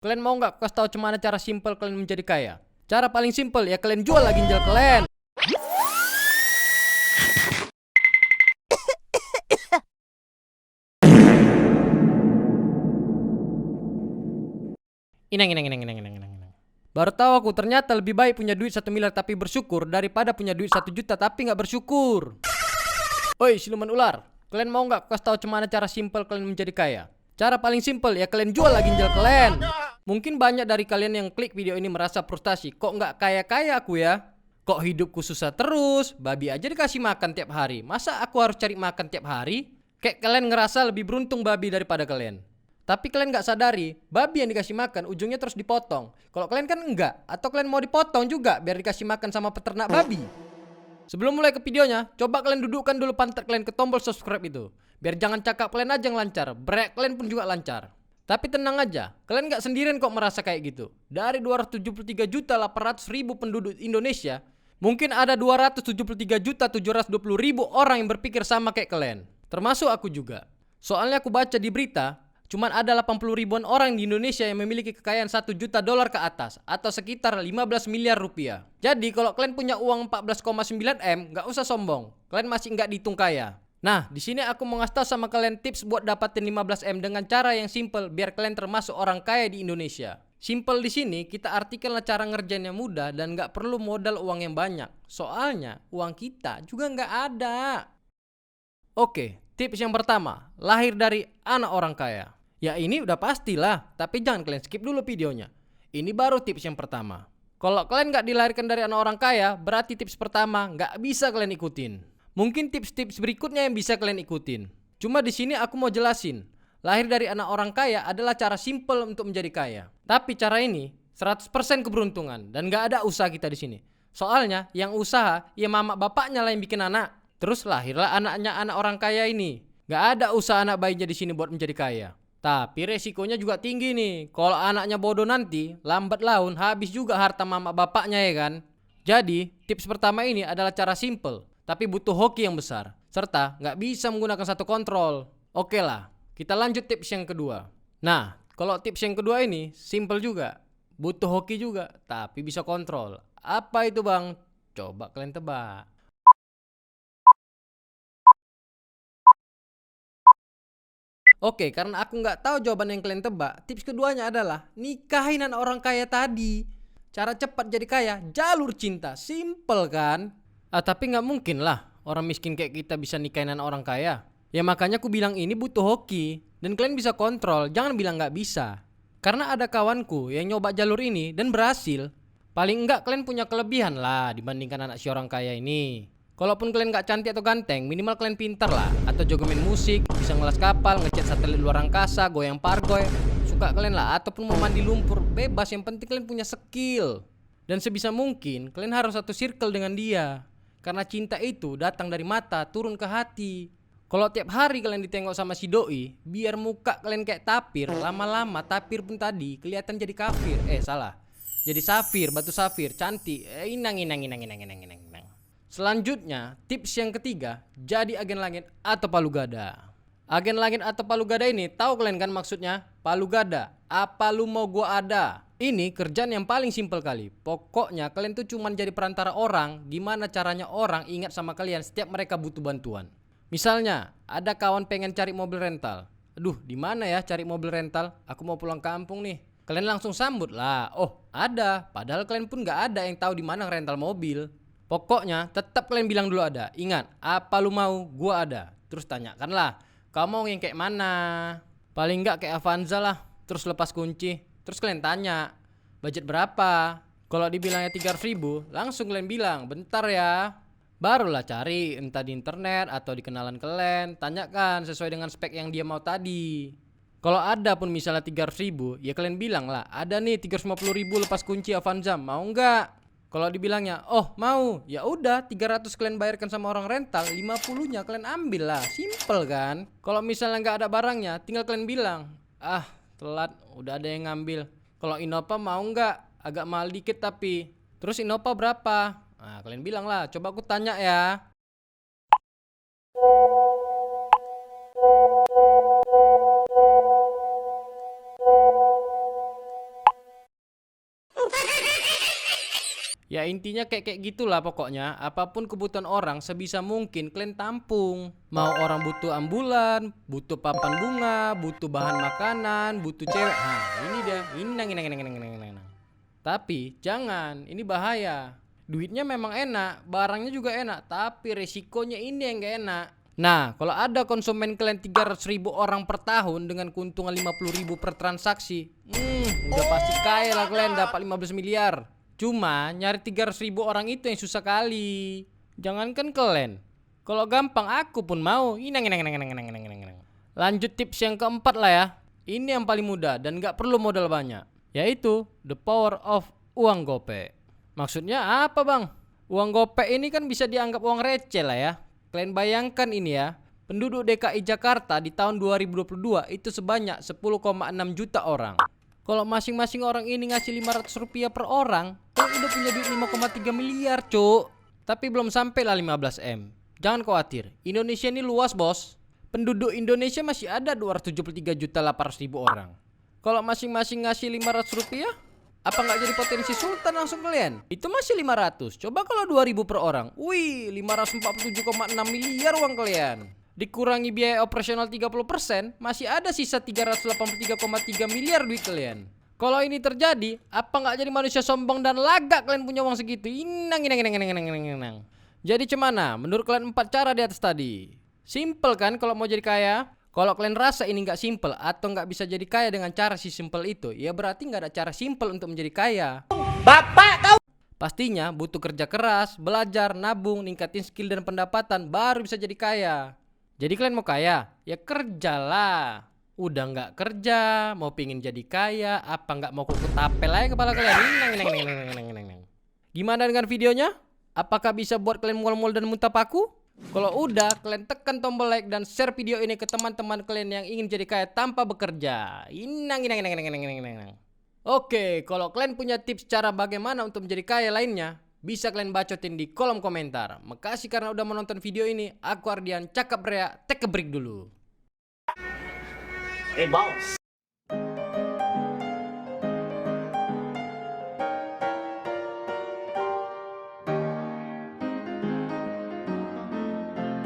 Kalian mau nggak kasih tahu gimana cara simple kalian menjadi kaya? Cara paling simple ya kalian jual lagi ginjal kalian. Inang. Baru tahu aku ternyata lebih baik punya duit 1 miliar tapi bersyukur daripada punya duit 1 juta tapi nggak bersyukur. Oi siluman ular, kalian mau nggak kasih tahu gimana cara simple kalian menjadi kaya? Cara paling simple ya kalian jual lagi ginjal kalian. Mungkin banyak dari kalian yang klik video ini merasa frustasi, kok nggak kaya-kaya aku ya? Kok hidupku susah terus? Babi aja dikasih makan tiap hari, masa aku harus cari makan tiap hari? Kayak kalian ngerasa lebih beruntung babi daripada kalian. Tapi kalian nggak sadari, babi yang dikasih makan ujungnya terus dipotong. Kalau kalian kan enggak, atau kalian mau dipotong juga biar dikasih makan sama peternak babi. Sebelum mulai ke videonya, coba kalian dudukkan dulu pantat kalian ke tombol subscribe itu. Biar jangan cakap kalian aja yang lancar, brek kalian pun juga lancar. Tapi tenang aja, kalian gak sendirian kok merasa kayak gitu. Dari 273.800.000 penduduk Indonesia, mungkin ada 273.720.000 orang yang berpikir sama kayak kalian. Termasuk aku juga. Soalnya aku baca di berita, cuman ada 80 ribuan orang di Indonesia yang memiliki kekayaan 1 juta dolar ke atas atau sekitar 15 miliar rupiah. Jadi kalau kalian punya uang 14,9 M, gak usah sombong. Kalian masih gak dihitung kaya. Nah, di sini aku mau ngasih tahu sama kalian tips buat dapatin 15 M dengan cara yang simple biar kalian termasuk orang kaya di Indonesia. Simple di sini kita artikanlah cara ngerjainnya mudah dan gak perlu modal uang yang banyak. Soalnya uang kita juga gak ada. Oke, tips yang pertama, lahir dari anak orang kaya. Ya ini udah pastilah, tapi jangan kalian skip dulu videonya. Ini baru tips yang pertama. Kalau kalian gak dilahirkan dari anak orang kaya, berarti tips pertama gak bisa kalian ikutin. Mungkin tips-tips berikutnya yang bisa kalian ikutin. Cuma di sini aku mau jelasin. Lahir dari anak orang kaya adalah cara simple untuk menjadi kaya. Tapi cara ini 100% keberuntungan dan gak ada usaha kita di sini. Soalnya yang usaha ya mama bapaknya lah yang bikin anak. Terus lahirlah anaknya anak orang kaya ini. Gak ada usaha anak bayinya di sini buat menjadi kaya. Tapi resikonya juga tinggi nih. Kalau anaknya bodoh nanti, lambat laun habis juga harta mama bapaknya ya kan. Jadi tips pertama ini adalah cara simple, tapi butuh hoki yang besar. Serta gak bisa menggunakan satu kontrol. Oke lah, kita lanjut tips yang kedua. Nah, kalau tips yang kedua ini simple juga. Butuh hoki juga, tapi bisa kontrol. Apa itu bang? Coba kalian tebak. Oke, karena aku nggak tahu jawaban yang kalian tebak, tips keduanya adalah nikahin anak orang kaya tadi. Cara cepat jadi kaya, jalur cinta, simple kan? Tapi nggak mungkin lah orang miskin kayak kita bisa nikahin anak orang kaya. Ya makanya aku bilang ini butuh hoki dan kalian bisa kontrol, jangan bilang nggak bisa. Karena ada kawanku yang nyoba jalur ini dan berhasil. Paling enggak kalian punya kelebihan lah dibandingkan anak si orang kaya ini. Kalaupun kalian gak cantik atau ganteng, minimal kalian pintar lah. Atau jago main musik, bisa ngelas kapal, ngecat satelit luar angkasa, goyang pargoy. Suka kalian lah, ataupun mau mandi lumpur, bebas. Yang penting kalian punya skill. Dan sebisa mungkin, kalian harus satu circle dengan dia. Karena cinta itu datang dari mata, turun ke hati. Kalau tiap hari kalian ditengok sama si doi, biar muka kalian kayak tapir, lama-lama tapir pun tadi kelihatan jadi kafir. Salah. Jadi safir, batu safir, cantik. Inang. Selanjutnya, tips yang ketiga, jadi agen langit atau palu gada. Agen langit atau palu gada ini, tahu kalian kan maksudnya? Palu gada, apa lu mau gua ada? Ini kerjaan yang paling simpel kali. Pokoknya kalian tuh cuman jadi perantara orang, gimana caranya orang ingat sama kalian setiap mereka butuh bantuan. Misalnya, ada kawan pengen cari mobil rental. Aduh, di mana ya cari mobil rental? Aku mau pulang kampung nih. Kalian langsung sambut lah. Oh, ada. Padahal kalian pun gak ada yang tahu di mana rental mobil. Pokoknya tetap kalian bilang dulu ada. Ingat, apa lu mau, gua ada. Terus tanyakanlah, kamu mau yang kayak mana? Paling enggak kayak Avanza lah. Terus lepas kunci. Terus kalian tanya, budget berapa? Kalau dibilangnya 300.000, langsung kalian bilang, bentar ya. Barulah cari entah di internet atau di kenalan kalian. Tanyakan sesuai dengan spek yang dia mau tadi. Kalau ada pun misalnya 300.000, ya kalian bilang lah, ada nih 350.000 lepas kunci Avanza, mau enggak? Kalau dibilangnya, oh mau, ya udah 300 kalian bayarkan sama orang rental, 50-nya kalian ambil lah, simple kan? Kalau misalnya nggak ada barangnya, tinggal kalian bilang, telat, udah ada yang ngambil. Kalau Innova mau nggak? Agak mahal dikit tapi. Terus Innova berapa? Nah kalian bilang lah, coba aku tanya ya. Ya intinya kayak gitulah pokoknya. Apapun kebutuhan orang sebisa mungkin kalian tampung. Mau orang butuh ambulan, butuh papan bunga, butuh bahan makanan, butuh cewek. Nah ini dia. Ini. Tapi jangan, ini bahaya. Duitnya memang enak, barangnya juga enak, tapi resikonya ini yang gak enak. Nah, kalau ada konsumen kalian 300.000 orang per tahun dengan keuntungan 50.000 per transaksi, udah pasti kaya lah kalian, dapat 15 miliar. Cuma nyari 300.000 orang itu yang susah kali. Jangankan kalian, kalau gampang aku pun mau. Lanjut tips yang keempat lah ya. Ini yang paling mudah dan gak perlu modal banyak, yaitu the power of uang gopek. Maksudnya apa bang? Uang gopek ini kan bisa dianggap uang receh lah ya. Kalian bayangkan ini ya, penduduk DKI Jakarta di tahun 2022 itu sebanyak 10,6 juta orang. Kalau masing-masing orang ini ngasih 500 rupiah per orang, kalian udah punya duit 5,3 miliar cuk. Tapi belum sampai lah 15 M. Jangan khawatir, Indonesia ini luas bos. Penduduk Indonesia masih ada 273.800.000 orang. Kalau masing-masing ngasih 500 rupiah, apa nggak jadi potensi sultan langsung kalian? Itu masih 500. Coba kalau 2.000 per orang. Wih, 547,6 miliar uang kalian. Dikurangi biaya operasional 30%, masih ada sisa 383,3 miliar duit kalian. Kalau ini terjadi, apa nggak jadi manusia sombong dan lagak kalian punya uang segitu? Inang. Jadi cemana? Menurut kalian 4 cara di atas tadi. Simple kan kalau mau jadi kaya? Kalau kalian rasa ini nggak simple atau nggak bisa jadi kaya dengan cara si simple itu, ya berarti nggak ada cara simple untuk menjadi kaya. Bapak tahu? Pastinya butuh kerja keras, belajar, nabung, ningkatin skill dan pendapatan baru bisa jadi kaya. Jadi kalian mau kaya? Ya kerjalah. Udah nggak kerja, mau pingin jadi kaya, apa nggak mau kuku tapel aja kepala kalian? Gimana dengan videonya? Apakah bisa buat kalian mual-mual dan muntah paku? Kalau udah, kalian tekan tombol like dan share video ini ke teman-teman kalian yang ingin jadi kaya tanpa bekerja. Oke, kalau kalian punya tips cara bagaimana untuk menjadi kaya lainnya, bisa kalian bacotin di kolom komentar. Makasih karena udah menonton video ini. Aku Ardian, cakap rea, take a break dulu. Hey boss.